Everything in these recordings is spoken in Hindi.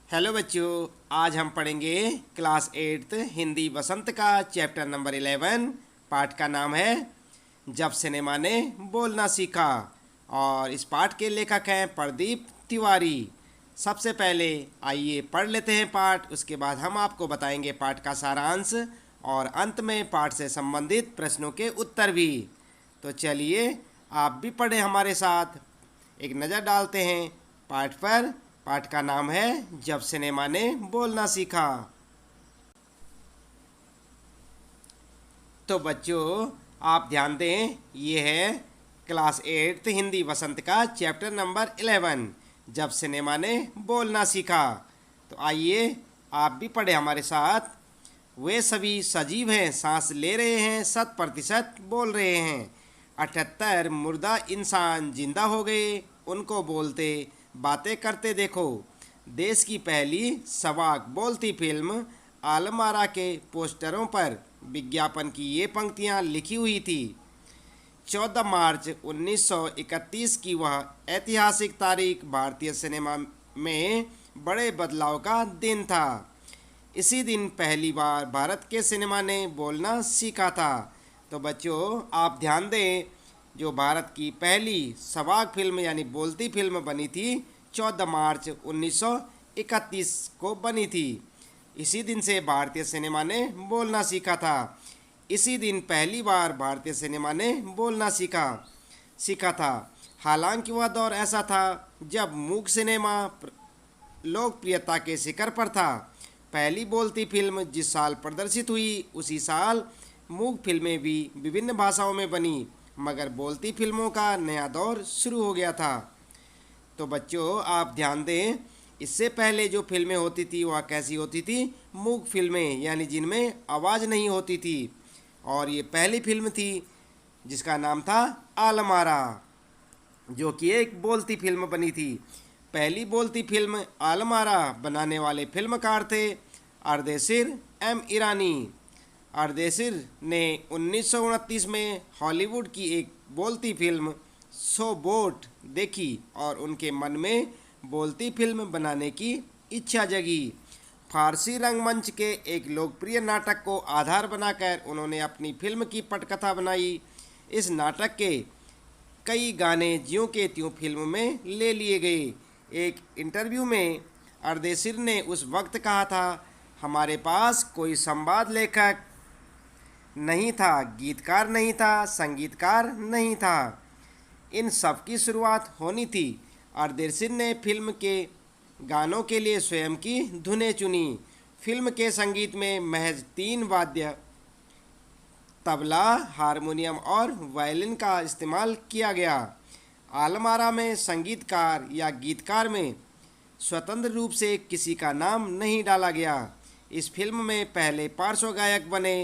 हेलो बच्चों, आज हम पढ़ेंगे क्लास 8th हिंदी वसंत का चैप्टर नंबर 11। पाठ का नाम है जब सिनेमा ने बोलना सीखा और इस पाठ के लेखक हैं प्रदीप तिवारी। सबसे पहले आइए पढ़ लेते हैं पाठ, उसके बाद हम आपको बताएंगे पाठ का सारांश और अंत में पाठ से संबंधित प्रश्नों के उत्तर भी। तो चलिए आप भी पढ़ें हमारे साथ। एक नज़र डालते हैं पाठ पर। पाठ का नाम है जब सिनेमा ने बोलना सीखा। तो बच्चों आप ध्यान दें, ये है क्लास 8th हिंदी वसंत का चैप्टर नंबर 11, जब सिनेमा ने बोलना सीखा। तो आइए आप भी पढ़े हमारे साथ। वे सभी सजीव हैं, सांस ले रहे हैं, 100% बोल रहे हैं। 78 मुर्दा इंसान जिंदा हो गए, उनको बोलते बातें करते देखो। देश की पहली सवाक बोलती फिल्म आलम आरा के पोस्टरों पर विज्ञापन की ये पंक्तियाँ लिखी हुई थी। 14 मार्च 1931 की वह ऐतिहासिक तारीख भारतीय सिनेमा में बड़े बदलाव का दिन था। इसी दिन पहली बार भारत के सिनेमा ने बोलना सीखा था। तो बच्चों आप ध्यान दें, जो भारत की पहली सवाक फिल्म यानी बोलती फिल्म बनी थी 14 मार्च 1931 को बनी थी। इसी दिन से भारतीय सिनेमा ने बोलना सीखा था। इसी दिन पहली बार भारतीय सिनेमा ने बोलना सीखा था। हालांकि वह दौर ऐसा था जब मूक सिनेमा लोकप्रियता के शिखर पर था। पहली बोलती फिल्म जिस साल प्रदर्शित हुई उसी साल मूक फिल्में भी विभिन्न भाषाओं में बनी, मगर बोलती फिल्मों का नया दौर शुरू हो गया था। तो बच्चों आप ध्यान दें, इससे पहले जो फिल्में होती थी वह कैसी होती थी? मूक फिल्में, यानी जिनमें आवाज़ नहीं होती थी। और ये पहली फिल्म थी जिसका नाम था आलम आरा, जो कि एक बोलती फिल्म बनी थी। पहली बोलती फिल्म आलम आरा बनाने वाले फिल्मकार थे अर्देशीर एम ईरानी। अर्देशीर ने 1929 में हॉलीवुड की एक बोलती फिल्म सो बोट देखी और उनके मन में बोलती फिल्म बनाने की इच्छा जगी। फारसी रंगमंच के एक लोकप्रिय नाटक को आधार बनाकर उन्होंने अपनी फिल्म की पटकथा बनाई। इस नाटक के कई गाने ज्यों के त्यों फिल्म में ले लिए गए। एक इंटरव्यू में अर्देशीर ने उस वक्त कहा था, हमारे पास कोई संवाद लेखक नहीं था, गीतकार नहीं था, संगीतकार नहीं था, इन सब की शुरुआत होनी थी। अर्देशीर ने फिल्म के गानों के लिए स्वयं की धुनें चुनी। फिल्म के संगीत में महज 3 वाद्य तबला, हारमोनियम और वायलिन का इस्तेमाल किया गया। आलम आरा में संगीतकार या गीतकार में स्वतंत्र रूप से किसी का नाम नहीं डाला गया। इस फिल्म में पहले पार्श्व गायक बने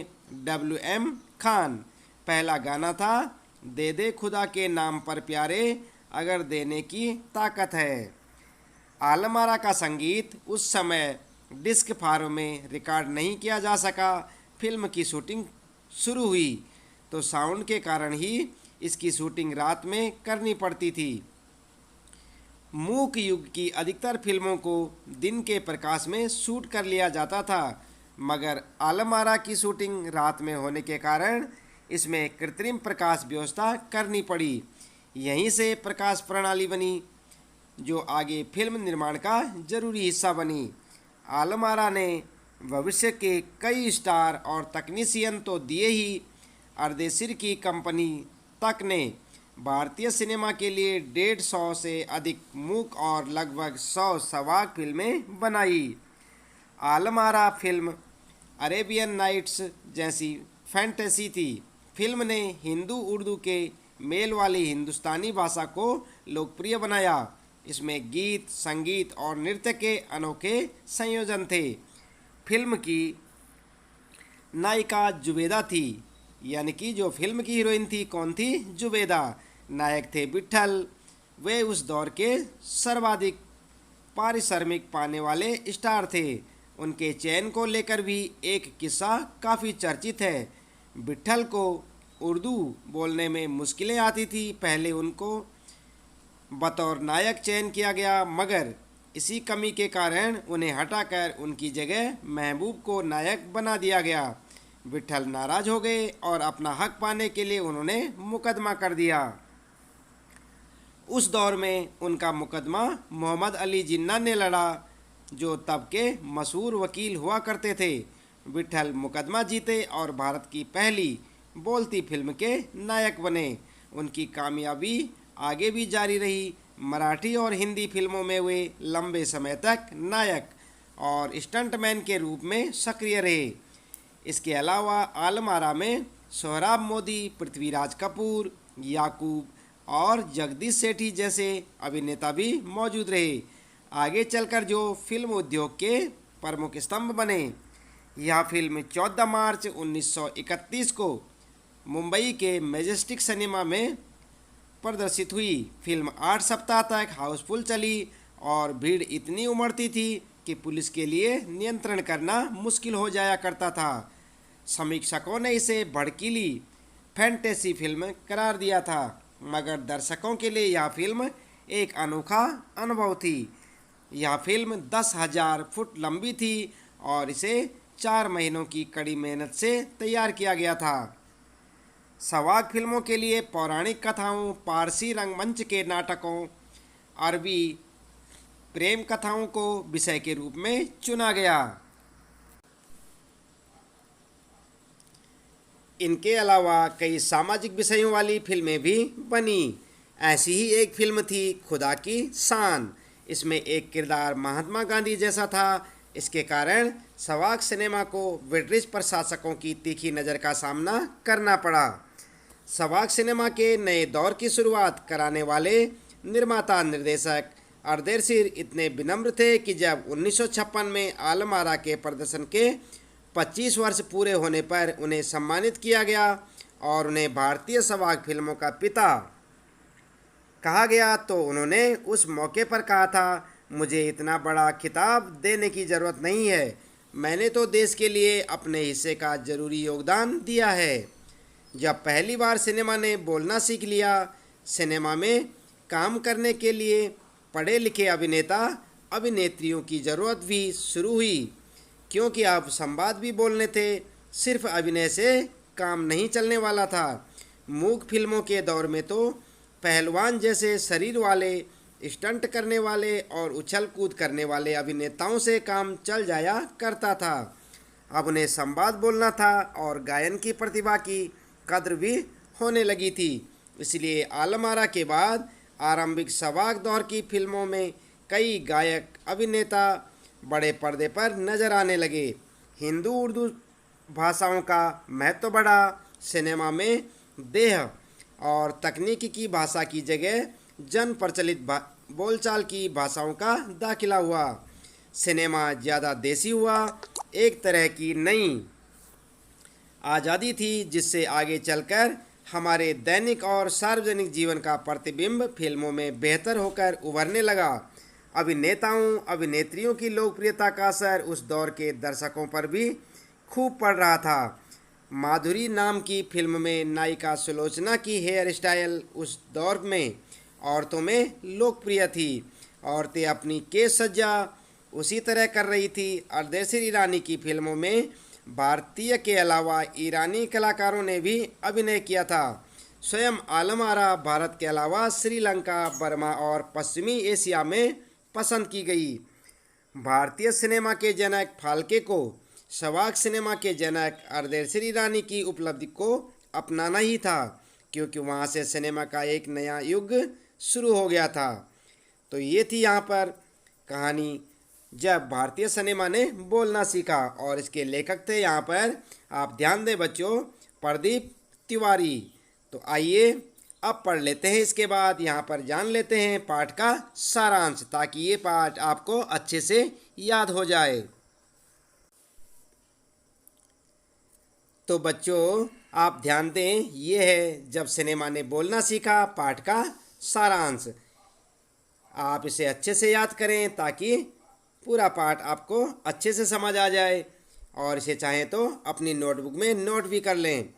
WM खान। पहला गाना था दे दे खुदा के नाम पर प्यारे, अगर देने की ताकत है। आलम आरा का संगीत उस समय डिस्क फार्म में रिकॉर्ड नहीं किया जा सका। फिल्म की शूटिंग शुरू हुई तो साउंड के कारण ही इसकी शूटिंग रात में करनी पड़ती थी। मूक युग की अधिकतर फिल्मों को दिन के प्रकाश में शूट कर लिया जाता था, मगर आलम आरा की शूटिंग रात में होने के कारण इसमें कृत्रिम प्रकाश व्यवस्था करनी पड़ी। यहीं से प्रकाश प्रणाली बनी, जो आगे फिल्म निर्माण का जरूरी हिस्सा बनी। आलम आरा ने भविष्य के कई स्टार और तकनीशियन तो दिए ही, अर्देशीर की कंपनी तक ने भारतीय सिनेमा के लिए 150 से अधिक मूक और लगभग 100 सवाक फिल्में बनाई। Alam Ara film Arabian nights जैसी फैंटेसी थी। फिल्म ने हिंदू उर्दू के मेल वाली हिंदुस्तानी भाषा को लोकप्रिय बनाया। इसमें गीत, संगीत और नृत्य के अनोखे संयोजन थे। फिल्म की नायिका जुबेदा थी, यानी कि जो फिल्म की हीरोइन थी कौन थी? जुबेदा। नायक थे विट्ठल। वे उस दौर के सर्वाधिक पारिश्रमिक पाने वाले स्टार थे। उनके चयन को लेकर भी एक किस्सा काफ़ी चर्चित है। विट्ठल को उर्दू बोलने में मुश्किलें आती थी। पहले उनको बतौर नायक चयन किया गया, मगर इसी कमी के कारण उन्हें हटाकर उनकी जगह महबूब को नायक बना दिया गया। विट्ठल नाराज हो गए और अपना हक पाने के लिए उन्होंने मुकदमा कर दिया। उस दौर में उनका मुकदमा मोहम्मद अली जिन्ना ने लड़ा, जो तब के मशहूर वकील हुआ करते थे। विट्ठल मुकदमा जीते और भारत की पहली बोलती फिल्म के नायक बने। उनकी कामयाबी आगे भी जारी रही। मराठी और हिंदी फिल्मों में वे लंबे समय तक नायक और स्टंटमैन के रूप में सक्रिय रहे। इसके अलावा आलम आरा में सोहराब मोदी, पृथ्वीराज कपूर, याकूब और जगदीश सेठी जैसे अभिनेता भी मौजूद रहे। आगे चलकर जो फिल्म उद्योग के प्रमुख स्तंभ बने। यह फिल्म 14 मार्च 1931 को मुंबई के मैजेस्टिक सिनेमा में प्रदर्शित हुई। फिल्म 8 सप्ताह तक हाउसफुल चली और भीड़ इतनी उमड़ती थी कि पुलिस के लिए नियंत्रण करना मुश्किल हो जाया करता था। समीक्षकों ने इसे भड़कीली फैंटेसी फिल्म करार दिया था, मगर दर्शकों के लिए यह फिल्म एक अनोखा अनुभव थी। यह फिल्म 10,000 फुट लंबी थी और इसे 4 महीनों की कड़ी मेहनत से तैयार किया गया था। सवाक फिल्मों के लिए पौराणिक कथाओं, पारसी रंगमंच के नाटकों, अरबी प्रेम कथाओं को विषय के रूप में चुना गया। इनके अलावा कई सामाजिक विषयों वाली फिल्में भी बनी। ऐसी ही एक फिल्म थी खुदा की शान। इसमें एक किरदार महात्मा गांधी जैसा था। इसके कारण सवाक सिनेमा को ब्रिटिश प्रशासकों की तीखी नज़र का सामना करना पड़ा। सवाक सिनेमा के नए दौर की शुरुआत कराने वाले निर्माता निर्देशक अर्देशीर इतने विनम्र थे कि जब 1956 में आलम आरा के प्रदर्शन के 25 वर्ष पूरे होने पर उन्हें सम्मानित किया गया और उन्हें भारतीय सवाक फिल्मों का पिता कहा गया, तो उन्होंने उस मौके पर कहा था, मुझे इतना बड़ा खिताब देने की ज़रूरत नहीं है। मैंने तो देश के लिए अपने हिस्से का ज़रूरी योगदान दिया है। जब पहली बार सिनेमा ने बोलना सीख लिया, सिनेमा में काम करने के लिए पढ़े लिखे अभिनेता अभिनेत्रियों की ज़रूरत भी शुरू हुई, क्योंकि अब संवाद भी बोलने थे। सिर्फ अभिनय से काम नहीं चलने वाला था। मूक फिल्मों के दौर में तो पहलवान जैसे शरीर वाले, स्टंट करने वाले और उछल कूद करने वाले अभिनेताओं से काम चल जाया करता था। अब उन्हें संवाद बोलना था और गायन की प्रतिभा की कद्र भी होने लगी थी। इसलिए आलम आरा के बाद आरंभिक सवाक दौर की फिल्मों में कई गायक अभिनेता बड़े पर्दे पर नजर आने लगे। हिंदू उर्दू भाषाओं का महत्व बढ़ा। सिनेमा में देह और तकनीकी की भाषा की जगह जन प्रचलित बोलचाल की भाषाओं का दाखिला हुआ। सिनेमा ज़्यादा देसी हुआ। एक तरह की नई आज़ादी थी जिससे आगे चलकर हमारे दैनिक और सार्वजनिक जीवन का प्रतिबिंब फिल्मों में बेहतर होकर उभरने लगा। अभिनेताओं अभिनेत्रियों की लोकप्रियता का असर उस दौर के दर्शकों पर भी खूब पड़ रहा था। माधुरी नाम की फिल्म में नायिका सुलोचना की हेयर स्टाइल उस दौर में औरतों में लोकप्रिय थी। औरतें अपनी केश सज्जा उसी तरह कर रही थी। अर्देशीर ईरानी की फिल्मों में भारतीय के अलावा ईरानी कलाकारों ने भी अभिनय किया था। स्वयं आलम आरा भारत के अलावा श्रीलंका, बर्मा और पश्चिमी एशिया में पसंद की गई। भारतीय सिनेमा के जनक फाल्के को सवाक सिनेमा के जनक अर्देशीर ईरानी की उपलब्धि को अपनाना ही था, क्योंकि वहाँ से सिनेमा का एक नया युग शुरू हो गया था। तो ये थी यहाँ पर कहानी जब भारतीय सिनेमा ने बोलना सीखा, और इसके लेखक थे यहाँ पर आप ध्यान दें बच्चों, प्रदीप तिवारी। तो आइए अब पढ़ लेते हैं। इसके बाद यहाँ पर जान लेते हैं पाठ का सारांश, ताकि ये पाठ आपको अच्छे से याद हो जाए। तो बच्चों आप ध्यान दें, ये है जब सिनेमा ने बोलना सीखा पाठ का सारांश। आप इसे अच्छे से याद करें ताकि पूरा पाठ आपको अच्छे से समझ आ जाए, और इसे चाहें तो अपनी नोटबुक में नोट भी कर लें।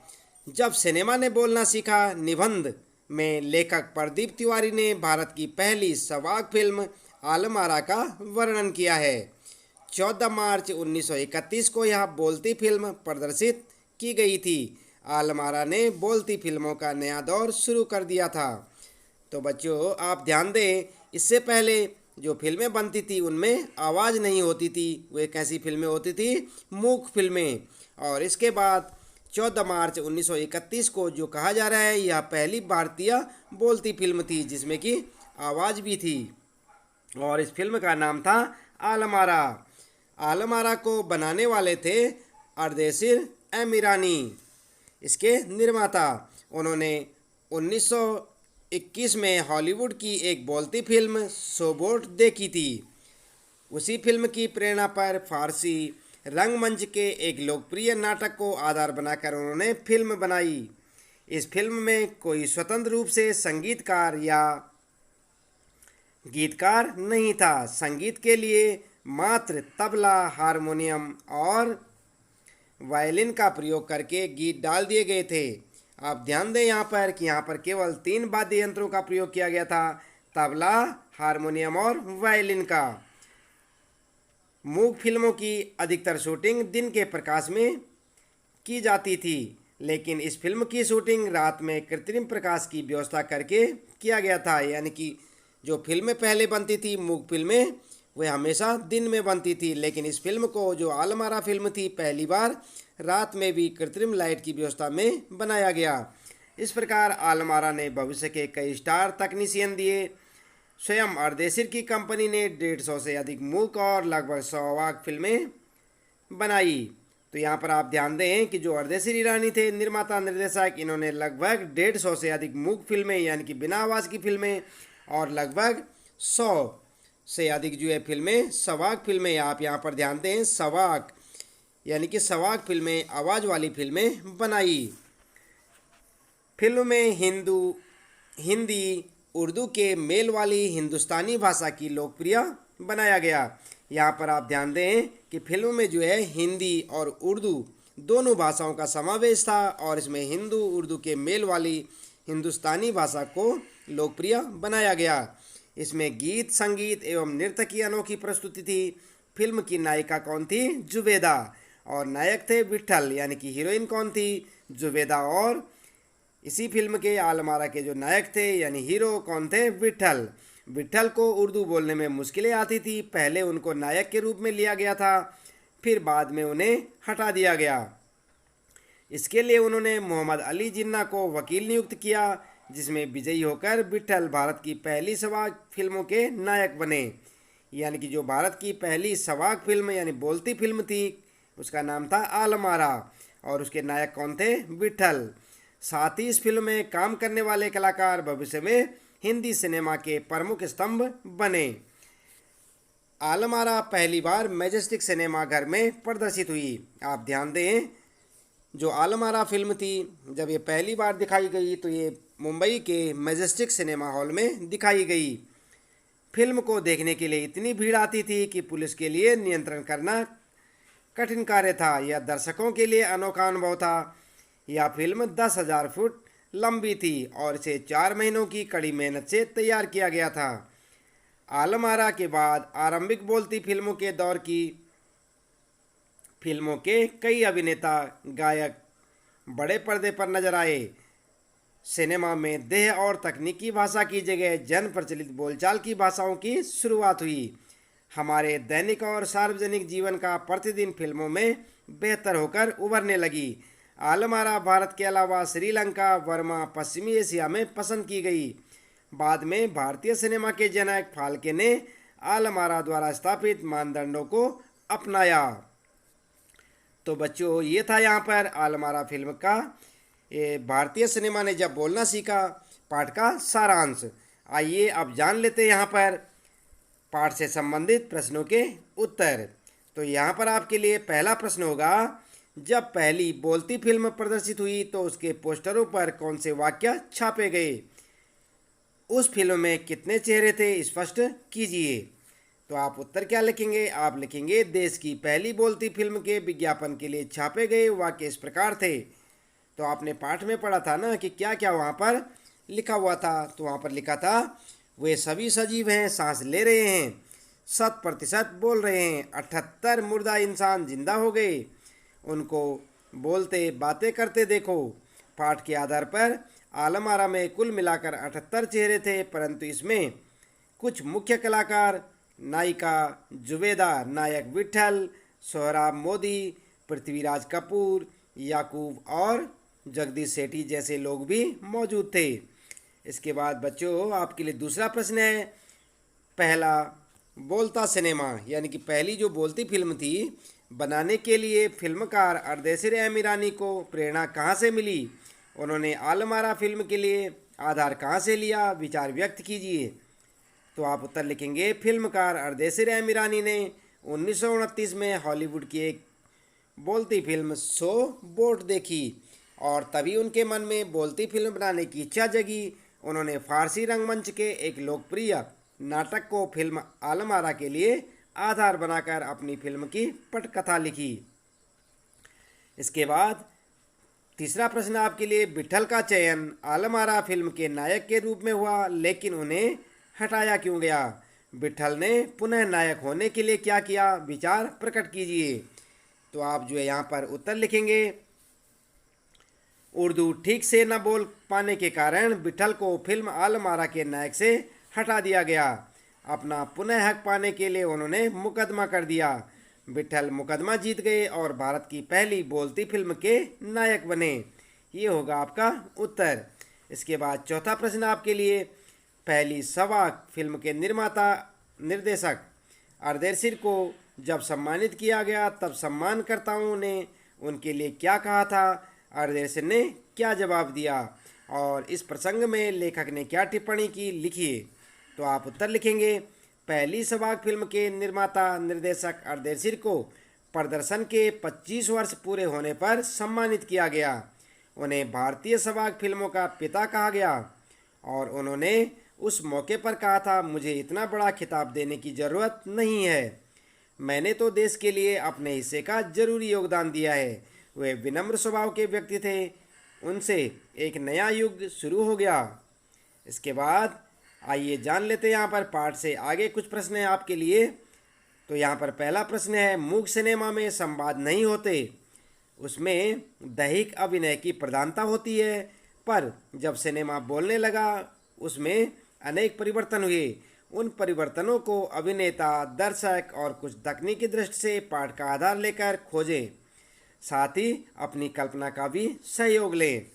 जब सिनेमा ने बोलना सीखा निबंध में लेखक प्रदीप तिवारी ने भारत की पहली सवाक फिल्म आलमारा का वर्णन किया है। 14 मार्च 1931 को यह बोलती फिल्म प्रदर्शित की गई थी। आलमारा ने बोलती फिल्मों का नया दौर शुरू कर दिया था। तो बच्चों आप ध्यान दें, इससे पहले जो फिल्में बनती थी उनमें आवाज़ नहीं होती थी। वे कैसी फिल्में होती थी? मूक फिल्में। और इसके बाद 14 मार्च 1931 को जो कहा जा रहा है, यह पहली भारतीय बोलती फिल्म थी जिसमें कि आवाज़ भी थी। और इस फिल्म का नाम था आलमारा। आलमारा को बनाने वाले थे अर्देशीर एम ईरानी, इसके निर्माता। उन्होंने 1921 में हॉलीवुड की एक बोलती फिल्म शोबोट देखी थी। उसी फिल्म की प्रेरणा पर फारसी रंगमंच के एक लोकप्रिय नाटक को आधार बनाकर उन्होंने फिल्म बनाई। इस फिल्म में कोई स्वतंत्र रूप से संगीतकार या गीतकार नहीं था। संगीत के लिए मात्र तबला, हारमोनियम और वायलिन का प्रयोग करके गीत डाल दिए गए थे। आप ध्यान दें यहाँ पर कि यहाँ पर केवल 3 वाद्य यंत्रों का प्रयोग किया गया था, तबला, हारमोनियम और वायलिन का। मूक फिल्मों की अधिकतर शूटिंग दिन के प्रकाश में की जाती थी, लेकिन इस फिल्म की शूटिंग रात में कृत्रिम प्रकाश की व्यवस्था करके किया गया था। यानी कि जो फिल्में पहले बनती थी मूक फिल्में, वे हमेशा दिन में बनती थी, लेकिन इस फिल्म को जो आलमारा फिल्म थी पहली बार रात में भी कृत्रिम लाइट की व्यवस्था में बनाया गया। इस प्रकार आलमारा ने भविष्य के कई स्टार तकनीशियन दिए। स्वयं अर्देशीर की कंपनी ने 150 से अधिक मूक और लगभग 100 वाक फिल्में बनाई। तो यहाँ पर आप ध्यान दें कि जो अर्देशीर ईरानी थे निर्माता निर्देशक, इन्होंने लगभग 150 से अधिक मूक फिल्में यानी कि बिना आवाज़ की फिल्में और लगभग 100 से अधिक जो है फिल्में सवाक फिल्में, आप यहाँ पर ध्यान दें सवाक यानी कि सवाक फिल्में, आवाज़ वाली फिल्में बनाई। फिल्म में हिंदी उर्दू के मेल वाली हिंदुस्तानी भाषा की लोकप्रिय बनाया गया। यहाँ पर आप ध्यान दें कि फिल्म में जो है हिंदी और उर्दू दोनों भाषाओं का समावेश था और इसमें हिंदू उर्दू के मेल वाली हिंदुस्तानी भाषा को लोकप्रिय बनाया गया। इसमें गीत, संगीत एवं नृत्य की अनोखी प्रस्तुति थी। फिल्म की नायिका कौन थी? जुबेदा। और नायक थे विट्ठल, यानी कि हीरोइन कौन थी? जुबेदा। और इसी फिल्म के आलमारा के जो नायक थे यानी हीरो कौन थे? विट्ठल। विट्ठल को उर्दू बोलने में मुश्किलें आती थी। पहले उनको नायक के रूप में लिया गया था, फिर बाद में उन्हें हटा दिया गया। इसके लिए उन्होंने मोहम्मद अली जिन्ना को वकील नियुक्त किया, जिसमें विजयी होकर विट्ठल भारत की पहली सवाक फिल्मों के नायक बने। यानी कि जो भारत की पहली सवाक फिल्म यानी बोलती फिल्म थी उसका नाम था आलमारा और उसके नायक कौन थे? विट्ठल। साथ ही इस फिल्म में काम करने वाले कलाकार भविष्य में हिंदी सिनेमा के प्रमुख स्तंभ बने। आलमारा पहली बार मैजेस्टिक सिनेमा घर में प्रदर्शित हुई। आप ध्यान दें, जो आलमारा फिल्म थी जब ये पहली बार दिखाई गई तो ये मुंबई के मैजेस्टिक सिनेमा हॉल में दिखाई गई। फिल्म को देखने के लिए इतनी भीड़ आती थी कि पुलिस के लिए नियंत्रण करना कठिन कार्य था। यह दर्शकों के लिए अनोखा अनुभव था। यह फिल्म 10,000 फुट लंबी थी और इसे 4 महीनों की कड़ी मेहनत से तैयार किया गया था। आलमारा के बाद आरंभिक बोलती फिल्मों के दौर की फिल्मों के कई अभिनेता गायक बड़े पर्दे पर नजर आए। सिनेमा में देह और तकनीकी भाषा की जगह जन प्रचलित बोलचाल की भाषाओं की शुरुआत हुई। हमारे दैनिक और सार्वजनिक जीवन का प्रतिदिन फिल्मों में बेहतर होकर उभरने लगी। आलमारा भारत के अलावा श्रीलंका, बर्मा, पश्चिमी एशिया में पसंद की गई। बाद में भारतीय सिनेमा के जनक फाल्के ने आलमारा द्वारा स्थापित मानदंडों को अपनाया। तो बच्चों ये था यहाँ पर आलमारा फिल्म का ये भारतीय सिनेमा ने जब बोलना सीखा पाठ का सारांश। आइए अब जान लेते हैं यहाँ पर पाठ से संबंधित प्रश्नों के उत्तर। तो यहाँ पर आपके लिए पहला प्रश्न होगा, जब पहली बोलती फिल्म प्रदर्शित हुई तो उसके पोस्टरों पर कौन से वाक्य छापे गए? उस फिल्म में कितने चेहरे थे? स्पष्ट कीजिए। तो आप उत्तर क्या लिखेंगे? आप लिखेंगे देश की पहली बोलती फिल्म के विज्ञापन के लिए छापे गए वाक्य इस प्रकार थे। तो आपने पाठ में पढ़ा था ना कि क्या क्या वहाँ पर लिखा हुआ था। तो वहाँ पर लिखा था वे सभी सजीव हैं, सांस ले रहे हैं, 100% बोल रहे हैं। 78 मुर्दा इंसान जिंदा हो गए, उनको बोलते बातें करते देखो। पाठ के आधार पर आलम आरा में कुल मिलाकर 78 चेहरे थे, परंतु इसमें कुछ मुख्य कलाकार, नायिका जुबेदा, नायक विठल, सोहराब मोदी, पृथ्वीराज कपूर, याकूब और जगदीश सेठी जैसे लोग भी मौजूद थे। इसके बाद बच्चों आपके लिए दूसरा प्रश्न है। पहला बोलता सिनेमा यानी कि पहली जो बोलती फिल्म थी बनाने के लिए फिल्मकार अर्देशीर एम ईरानी को प्रेरणा कहाँ से मिली? उन्होंने आलम आरा फिल्म के लिए आधार कहाँ से लिया? विचार व्यक्त कीजिए। तो आप उत्तर लिखेंगे, फिल्मकार अर्देशीर एम ईरानी ने 1929 में हॉलीवुड की एक बोलती फिल्म सो बोट देखी और तभी उनके मन में बोलती फिल्म बनाने की इच्छा जगी। उन्होंने फारसी रंगमंच के एक लोकप्रिय नाटक को फिल्म आलम आरा के लिए आधार बनाकर अपनी फिल्म की पटकथा लिखी। इसके बाद तीसरा प्रश्न आपके लिए, विठल का चयन आलम आरा फिल्म के नायक के रूप में हुआ, लेकिन उन्हें हटाया क्यों गया? विठल ने पुनः नायक होने के लिए क्या किया? विचार प्रकट कीजिए। तो आप जो है यहाँ पर उत्तर लिखेंगे, उर्दू ठीक से न बोल पाने के कारण विठल को फिल्म आलम आरा के नायक से हटा दिया गया। अपना पुनः हक पाने के लिए उन्होंने मुकदमा कर दिया। विठल मुकदमा जीत गए और भारत की पहली बोलती फिल्म के नायक बने। ये होगा आपका उत्तर। इसके बाद चौथा प्रश्न आपके लिए, पहली सवाक फिल्म के निर्माता निर्देशक अर्देशीर को जब सम्मानित किया गया तब सम्मानकर्ताओं ने उनके लिए क्या कहा था? अर्देशीर ने क्या जवाब दिया और इस प्रसंग में लेखक ने क्या टिप्पणी की? लिखिए। तो आप उत्तर लिखेंगे, पहली सवाक फिल्म के निर्माता निर्देशक अर्देशीर को प्रदर्शन के 25 वर्ष पूरे होने पर सम्मानित किया गया। उन्हें भारतीय सवाक फिल्मों का पिता कहा गया और उन्होंने उस मौके पर कहा था, मुझे इतना बड़ा खिताब देने की ज़रूरत नहीं है, मैंने तो देश के लिए अपने हिस्से का जरूरी योगदान दिया है। वे विनम्र स्वभाव के व्यक्ति थे, उनसे एक नया युग शुरू हो गया। इसके बाद आइए जान लेते हैं यहाँ पर पाठ से आगे कुछ प्रश्न हैं आपके लिए। तो यहाँ पर पहला प्रश्न है, मूक सिनेमा में संवाद नहीं होते, उसमें दैहिक अभिनय की प्रधानता होती है, पर जब सिनेमा बोलने लगा उसमें अनेक परिवर्तन हुए। उन परिवर्तनों को अभिनेता, दर्शक और कुछ तकनीकी दृष्टि से पाठ का आधार लेकर खोजें, साथ ही अपनी कल्पना का भी सहयोग लें।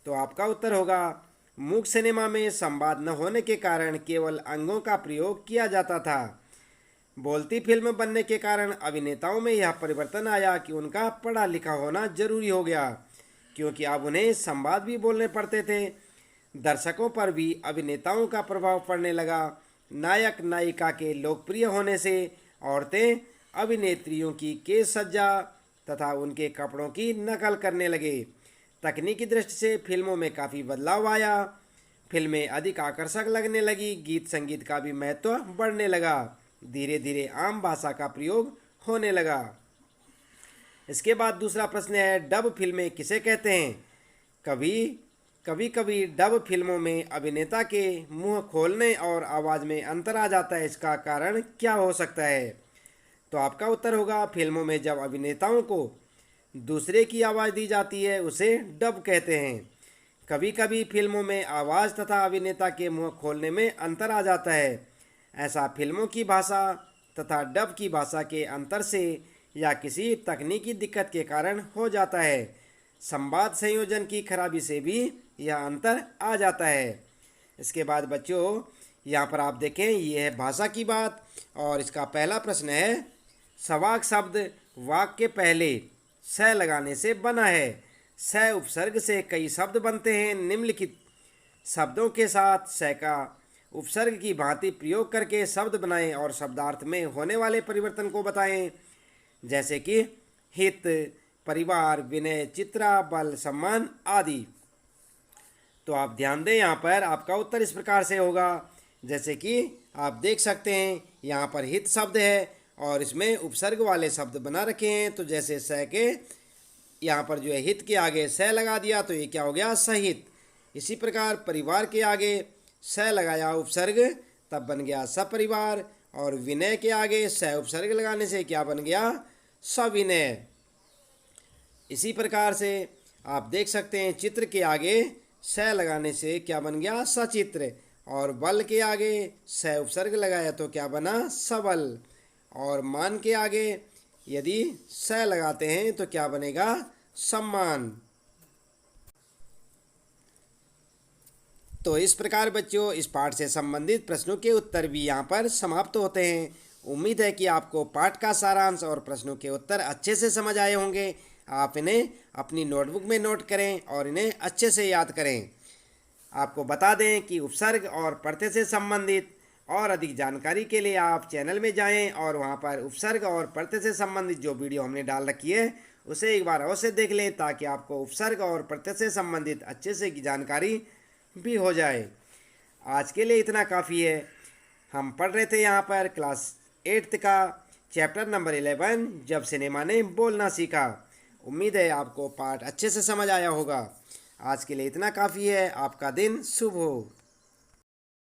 तो आपका उत्तर होगा, मूक सिनेमा में संवाद न होने के कारण केवल अंगों का प्रयोग किया जाता था। बोलती फिल्म बनने के कारण अभिनेताओं में यह परिवर्तन आया कि उनका पढ़ा लिखा होना जरूरी हो गया, क्योंकि अब उन्हें संवाद भी बोलने पड़ते थे। दर्शकों पर भी अभिनेताओं का प्रभाव पड़ने लगा। नायक नायिका के लोकप्रिय होने से औरतें अभिनेत्रियों की केश सज्जा तथा उनके कपड़ों की नकल करने लगे। तकनीकी दृष्टि से फिल्मों में काफ़ी बदलाव आया, फिल्में अधिक आकर्षक लगने लगी, गीत संगीत का भी महत्व बढ़ने लगा, धीरे धीरे आम भाषा का प्रयोग होने लगा। इसके बाद दूसरा प्रश्न है, डब फिल्में किसे कहते हैं? कभी कभी डब फिल्मों में अभिनेता के मुंह खोलने और आवाज़ में अंतर आ जाता है, इसका कारण क्या हो सकता है? तो आपका उत्तर होगा, फिल्मों में जब अभिनेताओं को दूसरे की आवाज़ दी जाती है उसे डब कहते हैं। कभी कभी फिल्मों में आवाज़ तथा अभिनेता के मुंह खोलने में अंतर आ जाता है। ऐसा फिल्मों की भाषा तथा डब की भाषा के अंतर से या किसी तकनीकी दिक्कत के कारण हो जाता है। संवाद संयोजन की खराबी से भी यह अंतर आ जाता है। इसके बाद बच्चों यहाँ पर आप देखें, ये है भाषा की बात और इसका पहला प्रश्न है, सवाक शब्द वाक के पहले स लगाने से बना है। स उपसर्ग से कई शब्द बनते हैं। निम्नलिखित शब्दों के साथ स का उपसर्ग की भांति प्रयोग करके शब्द बनाएं और शब्दार्थ में होने वाले परिवर्तन को बताएं, जैसे कि हित, परिवार, विनय, चित्रा, बल, सम्मान आदि। तो आप ध्यान दें, यहाँ पर आपका उत्तर इस प्रकार से होगा, जैसे कि आप देख सकते हैं यहाँ पर हित शब्द है और इसमें उपसर्ग वाले शब्द बना रखे हैं। तो जैसे स के यहाँ पर जो है हित के आगे स लगा दिया तो ये क्या हो गया? सहित। इसी प्रकार परिवार के आगे स लगाया उपसर्ग तब बन गया सपरिवार, और विनय के आगे स उपसर्ग लगाने से क्या बन गया? सविनय। इसी प्रकार से आप देख सकते हैं चित्र के आगे स लगाने से क्या बन गया? सचित्र, और बल के आगे स उपसर्ग लगाया तो क्या बना? सबल, और मान के आगे यदि स लगाते हैं तो क्या बनेगा? सम्मान। तो इस प्रकार बच्चों इस पाठ से संबंधित प्रश्नों के उत्तर भी यहाँ पर समाप्त होते हैं। उम्मीद है कि आपको पाठ का सारांश और प्रश्नों के उत्तर अच्छे से समझ आए होंगे। आप इन्हें अपनी नोटबुक में नोट करें और इन्हें अच्छे से याद करें। आपको बता दें कि उपसर्ग और प्रत्यय से संबंधित और अधिक जानकारी के लिए आप चैनल में जाएं और वहां पर उपसर्ग और प्रत्यय से संबंधित जो वीडियो हमने डाल रखी है उसे एक बार अवश्य देख लें, ताकि आपको उपसर्ग और प्रत्यय से संबंधित अच्छे से की जानकारी भी हो जाए। आज के लिए इतना काफ़ी है। हम पढ़ रहे थे यहाँ पर क्लास 8th का चैप्टर नंबर 11, जब सिनेमा ने बोलना सीखा। उम्मीद है आपको पाठ अच्छे से समझ आया होगा। आज के लिए इतना काफ़ी है। आपका दिन शुभ हो।